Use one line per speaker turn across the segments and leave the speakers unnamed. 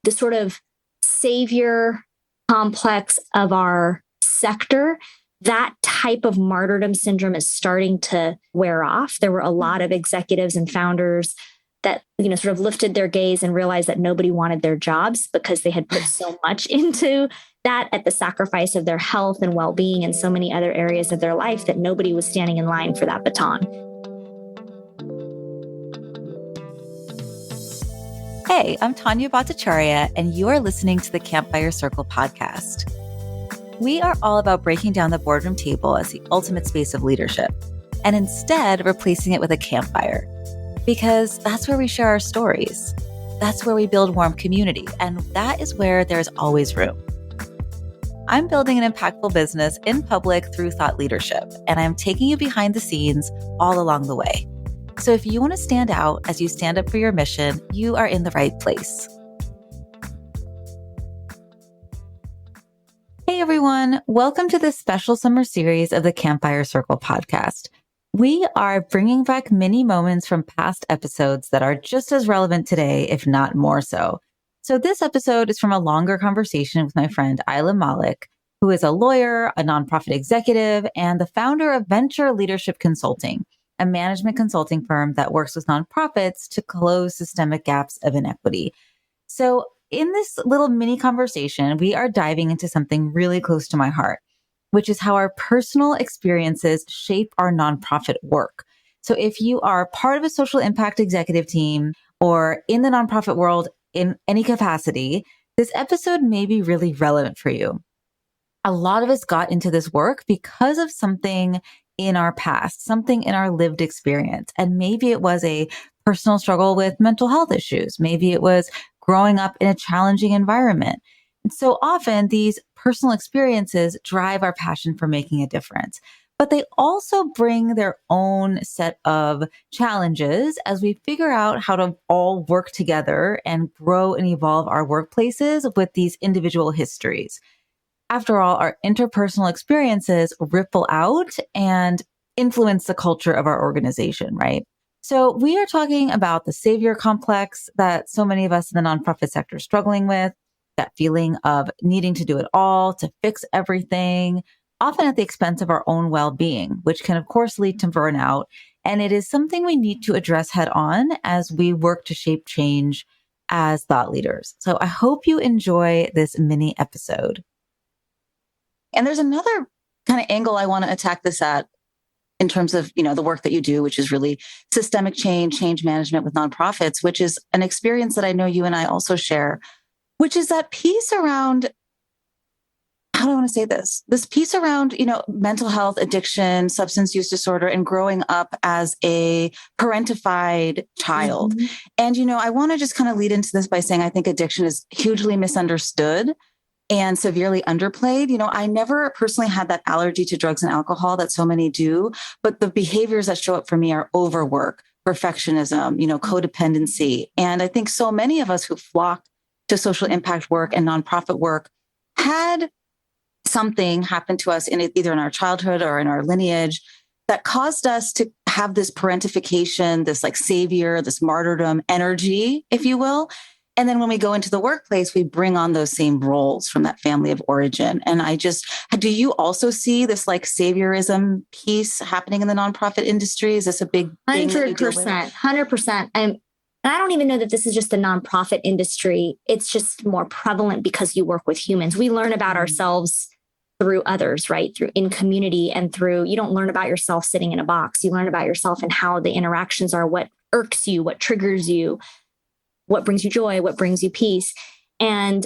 the sort of savior complex of our sector, that type of martyrdom syndrome is starting to wear off. There were a lot of executives and founders that, sort of lifted their gaze and realized that nobody wanted their jobs because they had put so much into that at the sacrifice of their health and well-being and so many other areas of their life that nobody was standing in line for that baton.
Hey, I'm Tanya Bhattacharya, and you are listening to the Campfire Circle podcast. We are all about breaking down the boardroom table as the ultimate space of leadership, and instead replacing it with a campfire. Because that's where we share our stories. That's where we build warm community, and that is where there's always room. I'm building an impactful business in public through thought leadership, and I'm taking you behind the scenes all along the way. So if you want to stand out as you stand up for your mission, you are in the right place. Hey everyone, welcome to this special summer series of the Campfire Circle podcast. We are bringing back mini moments from past episodes that are just as relevant today, if not more so. So this episode is from a longer conversation with my friend Aila Malik, who is a lawyer, a nonprofit executive, and the founder of Venture Leadership Consulting, a management consulting firm that works with nonprofits to close systemic gaps of inequity. So in this little mini conversation, we are diving into something really close to my heart, which is how our personal experiences shape our nonprofit work. So if you are part of a social impact executive team or in the nonprofit world in any capacity, this episode may be really relevant for you. A lot of us got into this work because of something in our past, something in our lived experience. And maybe it was a personal struggle with mental health issues. Maybe it was growing up in a challenging environment. And so often these personal experiences drive our passion for making a difference, but they also bring their own set of challenges as we figure out how to all work together and grow and evolve our workplaces with these individual histories. After all, our interpersonal experiences ripple out and influence the culture of our organization, right? So we are talking about the savior complex that so many of us in the nonprofit sector are struggling with, that feeling of needing to do it all, to fix everything, often at the expense of our own well-being, which can, of course, lead to burnout. And it is something we need to address head on as we work to shape change as thought leaders. So I hope you enjoy this mini episode. And there's another kind of angle I want to attack this at in terms of, the work that you do, which is really systemic change management with nonprofits, which is an experience that I know you and I also share, which is that piece around, how do I want to say this? This piece around, mental health, addiction, substance use disorder, and growing up as a parentified child. Mm-hmm. And, I want to just kind of lead into this by saying I think addiction is hugely misunderstood and severely underplayed. I never personally had that allergy to drugs and alcohol that so many do, but the behaviors that show up for me are overwork, perfectionism, codependency. And I think so many of us who flock to social impact work and nonprofit work had something happen to us either in our childhood or in our lineage that caused us to have this parentification, this like savior, this martyrdom energy, if you will. And then when we go into the workplace, we bring on those same roles from that family of origin. And do you also see this like saviorism piece happening in the nonprofit industry? Is this a big thing?
100%. And I don't even know that this is just the nonprofit industry. It's just more prevalent because you work with humans. We learn about ourselves through others, right? In community and you don't learn about yourself sitting in a box. You learn about yourself and how the interactions are, what irks you, what triggers you, what brings you joy, what brings you peace. And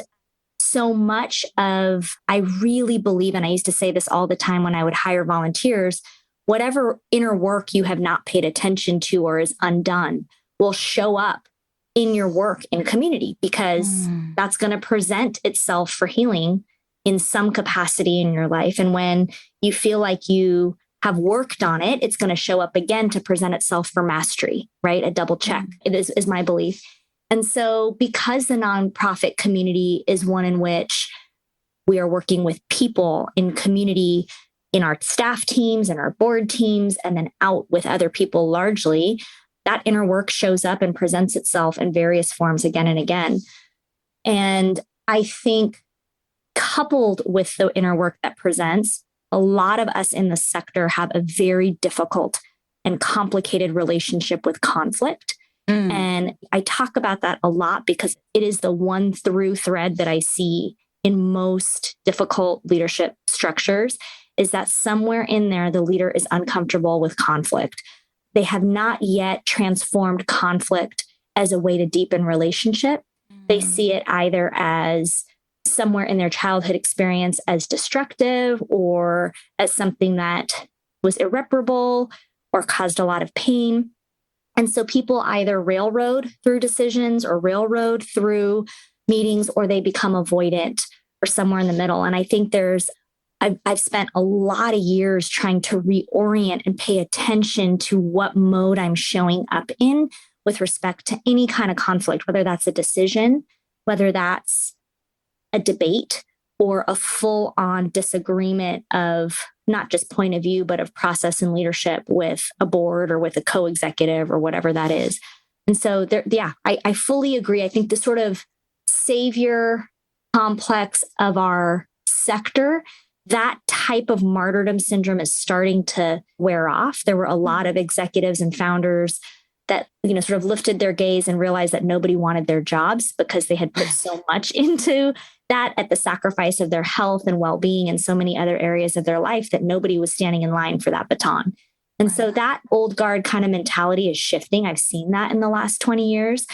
so much I really believe, and I used to say this all the time when I would hire volunteers, whatever inner work you have not paid attention to or is undone will show up in your work in community because that's going to present itself for healing in some capacity in your life. And when you feel like you have worked on it, it's going to show up again to present itself for mastery, right? A double check. It is my belief. And so because the nonprofit community is one in which we are working with people in community, in our staff teams and our board teams, and then out with other people largely, that inner work shows up and presents itself in various forms again and again. And I think coupled with the inner work that presents, a lot of us in the sector have a very difficult and complicated relationship with conflict. And I talk about that a lot because it is the one through thread that I see in most difficult leadership structures, is that somewhere in there, the leader is uncomfortable with conflict. They have not yet transformed conflict as a way to deepen relationship. They see it either as somewhere in their childhood experience as destructive or as something that was irreparable or caused a lot of pain. And so people either railroad through decisions or railroad through meetings, or they become avoidant or somewhere in the middle. And I think I've spent a lot of years trying to reorient and pay attention to what mode I'm showing up in with respect to any kind of conflict, whether that's a decision, whether that's a debate, or a full-on disagreement of not just point of view, but of process and leadership with a board or with a co-executive or whatever that is. And so I fully agree. I think the sort of savior complex of our sector, that type of martyrdom syndrome is starting to wear off. There were a lot of executives and founders that, sort of lifted their gaze and realized that nobody wanted their jobs because they had put so much into that at the sacrifice of their health and well-being and so many other areas of their life that nobody was standing in line for that baton. And so that old guard kind of mentality is shifting. I've seen that in the last 20 years.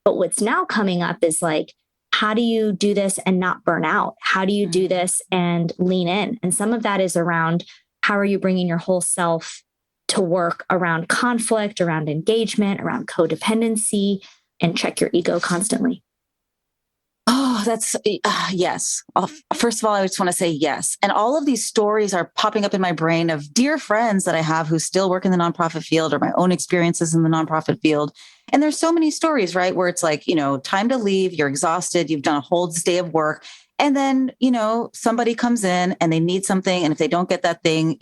But what's now coming up is like, how do you do this and not burn out? How do you do this and lean in? And some of that is around how are you bringing your whole self to work around conflict, around engagement, around codependency, and check your ego constantly.
Oh, that's yes. First of all, I just want to say yes. And all of these stories are popping up in my brain of dear friends that I have who still work in the nonprofit field, or my own experiences in the nonprofit field. And there's so many stories, right? Where it's like, time to leave, you're exhausted, you've done a whole day of work. And then, somebody comes in and they need something. And if they don't get that thing,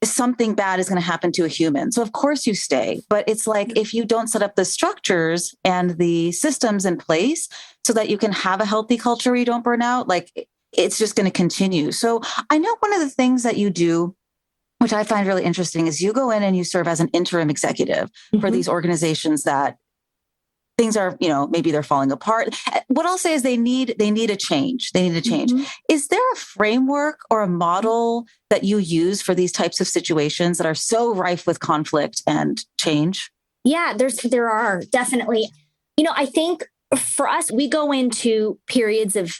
something bad is going to happen to a human. So of course you stay, but it's like, if you don't set up the structures and the systems in place so that you can have a healthy culture where you don't burn out, like it's just going to continue. So I know one of the things that you do, which I find really interesting, is you go in and you serve as an interim executive for these organizations that things are, maybe they're falling apart. What I'll say is they need a change. They need a change. Is there a framework or a model that you use for these types of situations that are so rife with conflict and change?
Yeah, there are definitely. I think for us, we go into periods of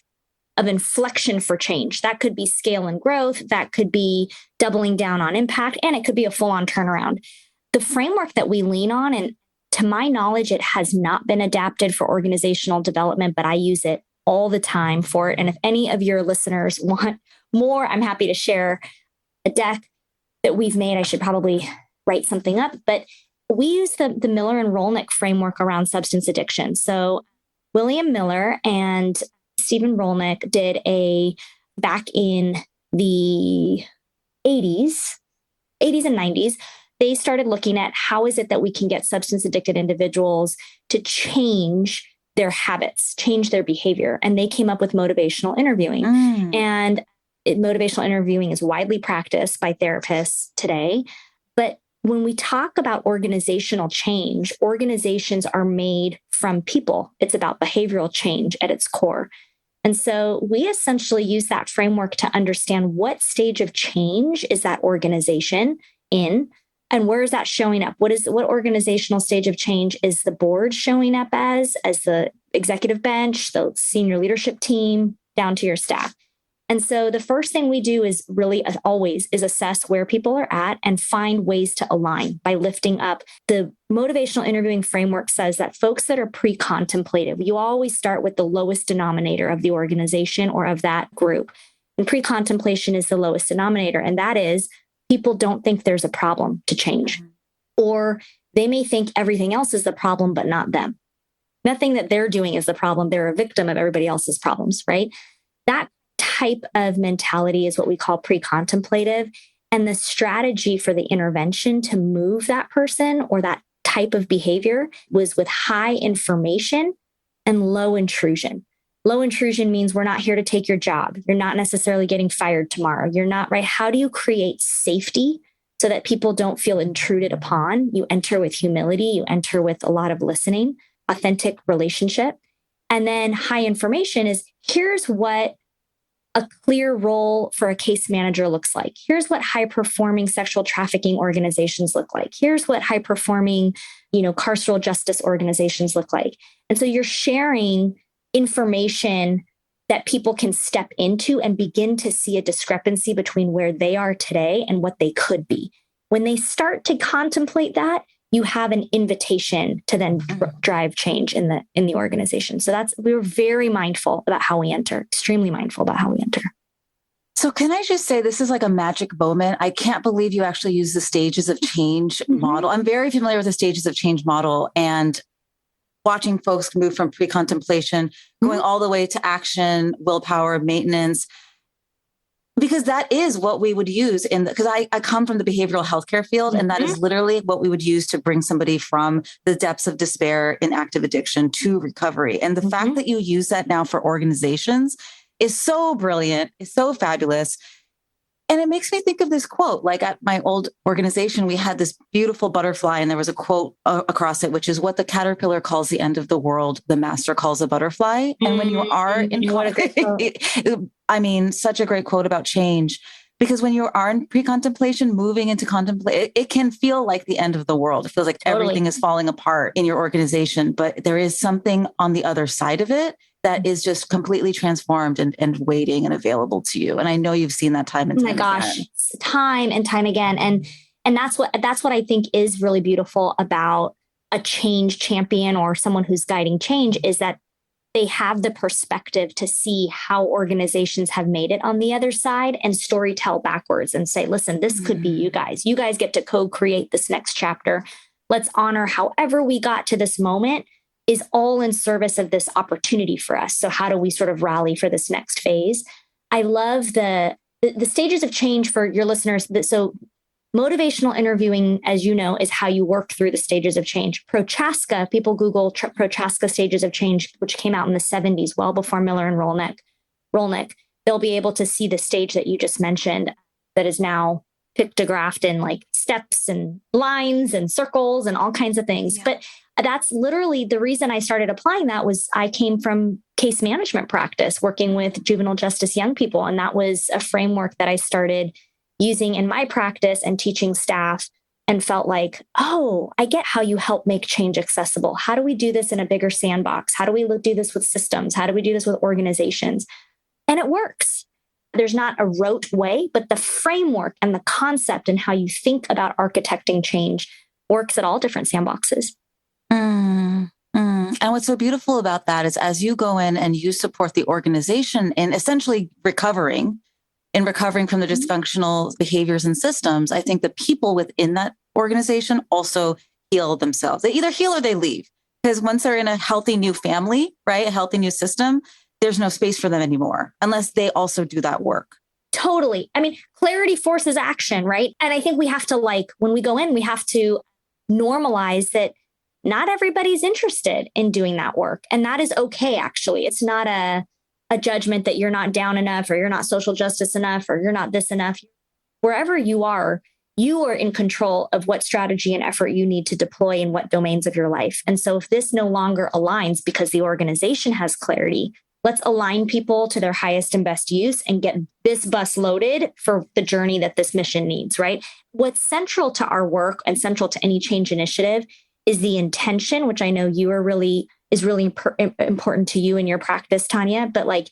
inflection for change. That could be scale and growth. That could be doubling down on impact, and it could be a full-on turnaround. The framework that we lean on, and to my knowledge, it has not been adapted for organizational development, but I use it all the time for it. And if any of your listeners want more, I'm happy to share a deck that we've made. I should probably write something up, but we use the Miller and Rolnick framework around substance addiction. So William Miller and Stephen Rolnick did back in the 80s and 90s, they started looking at how is it that we can get substance addicted individuals to change their habits, change their behavior. And they came up with motivational interviewing. And motivational interviewing is widely practiced by therapists today. But when we talk about organizational change, organizations are made from people. It's about behavioral change at its core. And so we essentially use that framework to understand what stage of change is that organization in, and where is that showing up? What organizational stage of change is the board showing up as the executive bench, the senior leadership team, down to your staff? And so the first thing we do is really, as always, is assess where people are at and find ways to align by lifting up. The motivational interviewing framework says that folks that are pre-contemplative, you always start with the lowest denominator of the organization or of that group. And pre-contemplation is the lowest denominator. And that is, people don't think there's a problem to change, or they may think everything else is the problem, but not them. Nothing that they're doing is the problem. They're a victim of everybody else's problems, right? That type of mentality is what we call pre-contemplative. And the strategy for the intervention to move that person or that type of behavior was with high information and low intrusion. Low intrusion means we're not here to take your job. You're not necessarily getting fired tomorrow. You're not, right? How do you create safety so that people don't feel intruded upon? You enter with humility. You enter with a lot of listening, authentic relationship. And then high information is here's what a clear role for a case manager looks like. Here's what high performing sexual trafficking organizations look like. Here's what high performing, carceral justice organizations look like. And so you're sharing information that people can step into and begin to see a discrepancy between where they are today and what they could be. When they start to contemplate that, you have an invitation to then drive change in the organization. So we're very mindful about how we enter, extremely mindful about how we enter.
So can I just say, this is like a magic moment. I can't believe you actually use the stages of change model. I'm very familiar with the stages of change model, and watching folks move from pre-contemplation, going all the way to action, willpower, maintenance, because that is what we would use because I come from the behavioral healthcare field, and that is literally what we would use to bring somebody from the depths of despair in active addiction to recovery. And the fact that you use that now for organizations is so brilliant, is so fabulous. And it makes me think of this quote. Like at my old organization, we had this beautiful butterfly, and there was a quote across it, which is, what the caterpillar calls the end of the world, the master calls a butterfly. And when you are in, such a great quote about change, because when you are in pre-contemplation, moving into contemplate, it can feel like the end of the world. It feels like everything is falling apart in your organization, but there is something on the other side of it that is just completely transformed and waiting and available to you. And I know you've seen that time and time again.
Time and time again. And that's what I think is really beautiful about a change champion or someone who's guiding change, is that they have the perspective to see how organizations have made it on the other side and story tell backwards and say, listen, this could be you guys. You guys get to co-create this next chapter. Let's honor however we got to this moment is all in service of this opportunity for us. So how do we sort of rally for this next phase? I love the stages of change for your listeners. So motivational interviewing, as you know, is how you work through the stages of change. Prochaska, people Google Prochaska stages of change, which came out in the 70s, well before Miller and Rolnick. They'll be able to see the stage that you just mentioned that is now pictographed in like steps and lines and circles and all kinds of things. Yeah. But that's literally the reason I started applying that was I came from case management practice, working with juvenile justice young people. And that was a framework that I started using in my practice and teaching staff, and felt like, oh, I get how you help make change accessible. How do we do this in a bigger sandbox? How do we do this with systems? How do we do this with organizations? And it works. There's not a rote way, but the framework and the concept and how you think about architecting change works at all different sandboxes.
And what's so beautiful about that is as you go in and you support the organization in essentially recovering from the dysfunctional behaviors and systems, I think the people within that organization also heal themselves. They either heal or they leave, because once they're in a healthy new family, right, a healthy new system, there's no space for them anymore unless they also do that work.
Totally. I mean, clarity forces action, right? And I think we have to, when we go in, we have to normalize that not everybody's interested in doing that work. And that is okay, actually. It's not a judgment that you're not down enough, or you're not social justice enough, or you're not this enough. Wherever you are in control of what strategy and effort you need to deploy in what domains of your life. And so if this no longer aligns because the organization has clarity, let's align people to their highest and best use and get this bus loaded for the journey that this mission needs, right? What's central to our work and central to any change initiative is the intention, which I know is really important to you in your practice, Tanya, but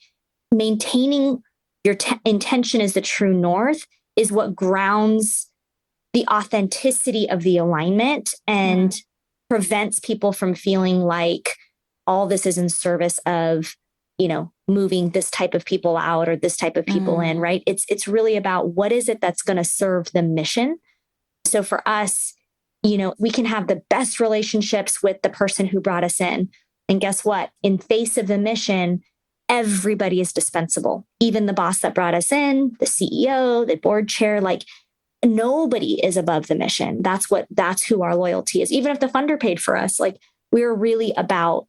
maintaining your intention as the true north is what grounds the authenticity of the alignment and prevents people from feeling like all this is in service of, moving this type of people out or this type of people in, right? It's really about what is it that's going to serve the mission. So for us, we can have the best relationships with the person who brought us in. And guess what? In face of the mission, everybody is dispensable. Even the boss that brought us in, the CEO, the board chair, nobody is above the mission. That's who our loyalty is. Even if the funder paid for us, we're really about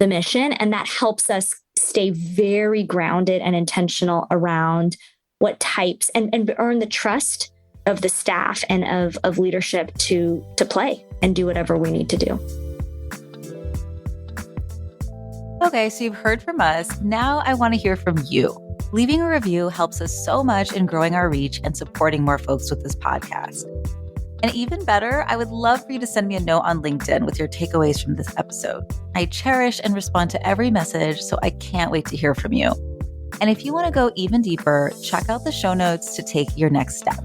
the mission. And that helps us stay very grounded and intentional around what types and earn the trust of the staff and of leadership to play and do whatever we need to do.
Okay, so you've heard from us. Now I want to hear from you. Leaving a review helps us so much in growing our reach and supporting more folks with this podcast. And even better, I would love for you to send me a note on LinkedIn with your takeaways from this episode. I cherish and respond to every message, so I can't wait to hear from you. And if you want to go even deeper, check out the show notes to take your next step.